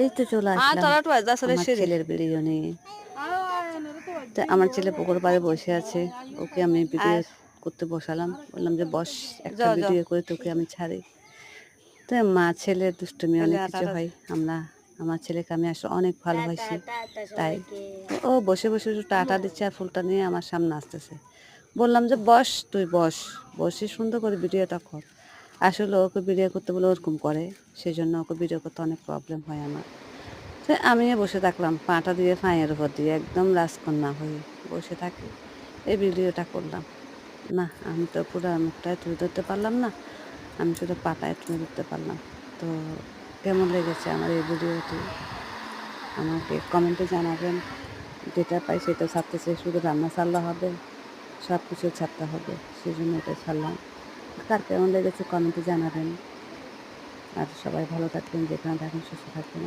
এই তো চলে আসলাম আমার ছেলের ভিডিও নিয়ে। তো আমার ছেলে পুকুর পাড়ে বসে আছে, ওকে আমি ভিডিও করতে বসালাম, বললাম যে বস একটা ভিডিও করে তোকে আমি ছাড়ি। তো মা ছেলের দুষ্টুমি অনেক কিছু হয়, আমার ছেলেকে আমি আসলে অনেক ভালোবাসি, তাই ও বসে বসে একটু টাটা দিচ্ছে আর ফুলটা নিয়ে আমার সামনে আসতেছে। বললাম যে বস, তুই বসে সুন্দর করে ভিডিওটা কর। আসলে ওকে ভিডিও করতে বলে ওরকম করে, সেই জন্য ওকে ভিডিও করতে অনেক প্রবলেম হয় আমার। তো আমিও বসে থাকলাম, পাটা দিয়ে পায়ের উপর দিয়ে একদম রাজকন্যা হয়ে বসে থাকি, এই ভিডিওটা করলাম। না, আমি তো পুরো মুখটায় তুলে ধরতে পারলাম না, আমি শুধু পাটায় তুলে ধরতে পারলাম। তো কেমন লেগেছে আমার এই ভিডিওটি আমাকে কমেন্টে জানাবেন। যেটা পাই সেটা ছাড়তে চাই, শুধু রান্না ছাড়লে হবে, সব কিছু ছাড়তে হবে, সেই জন্য এটা ছাড়লাম। কার কেমন লেগেছে কমেন্টে জানাবেন। আর সবাই ভালো থাকবেন, যেখানে থাকেন সুস্থ থাকবেন।